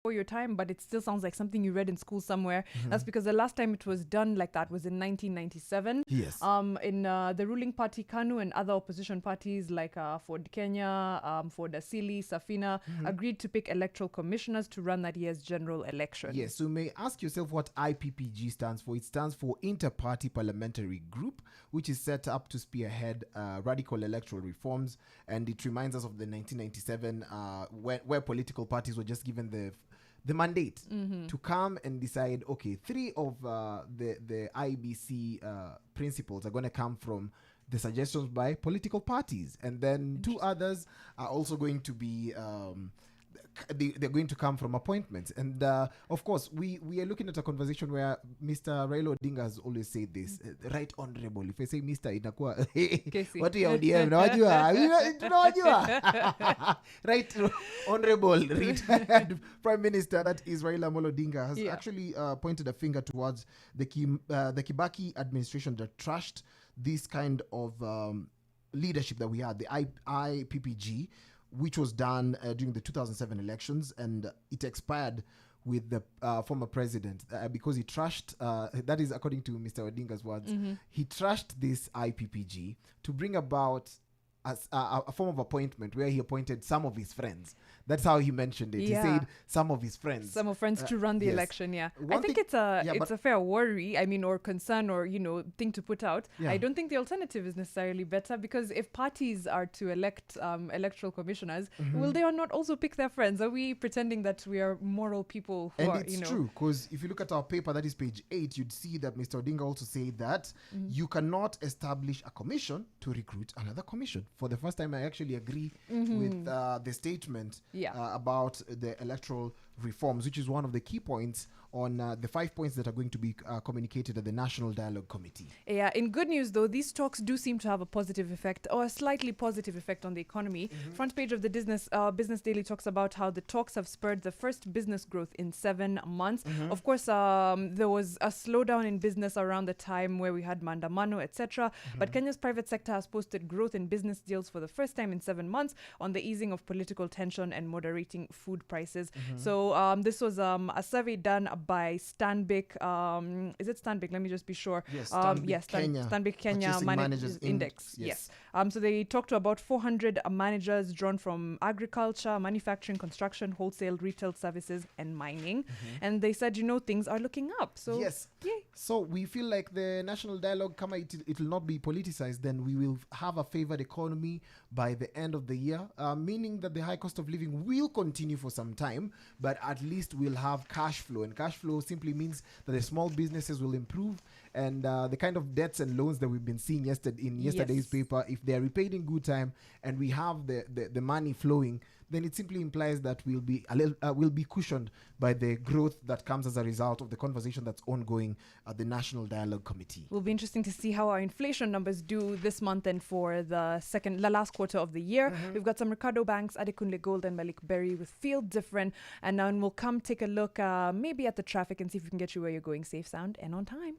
before your time, but it still sounds like something you read in school somewhere. That's because the last time it was done like that was in 1997. Yes. In the ruling party KANU and other opposition parties like Ford Kenya, Ford Aseli, Safina agreed to pick electoral commissioners to run that year's general election. Yes, so you may ask yourself what IPPG stands for. It stands for Inter-Party Parliamentary Group, which is set up to spearhead radical electoral reforms. And it reminds us of the 1997, where political parties were just given the mandate to come and decide, okay, 3 of the IBC principles are going to come from the suggestions by political parties. And then 2 others are also going to be... they're going to come from appointments. And of course, we are looking at a conversation where Mr. Raila Odinga has always said this, right honorable. If I say Mr. inakuwa, what do you ODM? Right honorable retired Prime Minister, that is Raila Amolo Odinga, has actually pointed a finger towards the Kibaki administration that trashed this kind of leadership that we had, the IPPG, which was done during the 2007 elections, and it expired with the former president because he trashed, that is according to Mr. Odinga's words, he trashed this IPPG to bring about a form of appointment where he appointed some of his friends. That's how he mentioned it. He said some of his friends. Some of friends to run the election, I think it's a fair worry, or concern or, thing to put out. I don't think the alternative is necessarily better, because if parties are to elect electoral commissioners, will they not also pick their friends? Are we pretending that we are moral people who are, it's true, because if you look at our paper, that is page 8, you'd see that Mr. Odinga also said that you cannot establish a commission to recruit another commission. For the first time, I actually agree with the statement about the electoral reforms, which is one of the key points on the 5 points that are going to be communicated at the National Dialogue Committee. In good news, though, these talks do seem to have a positive effect, or a slightly positive effect on the economy. Front page of the Business Daily talks about how the talks have spurred the first business growth in 7 months. Of course, there was a slowdown in business around the time where we had Mandamano, etc. But Kenya's private sector has posted growth in business deals for the first time in 7 months on the easing of political tension and moderating food prices. So this was a survey done by Stanbic. Is it Stanbic? Let me just be sure. Yes, Stanbic Kenya Managers Index. Yes. So they talked to about 400 managers drawn from agriculture, manufacturing, construction, wholesale, retail services, and mining. And they said, things are looking up. So yes. Yay. So we feel like the national dialogue, it will not be politicized. Then we will have a favored economy by the end of the year, meaning that the high cost of living will continue for some time, but at least we'll have cash flow. And cash flow simply means that the small businesses will improve, and the kind of debts and loans that we've been seeing in yesterday's paper, if they're repaid in good time and we have the money flowing, then it simply implies that we'll be cushioned by the growth that comes as a result of the conversation that's ongoing at the National Dialogue Committee. It will be interesting to see how our inflation numbers do this month and for the last quarter of the year. We've got some Ricardo Banks, Adekunle Gold, and Malik Berry with Feel Different. And now we'll come take a look maybe at the traffic and see if we can get you where you're going safe, sound, and on time.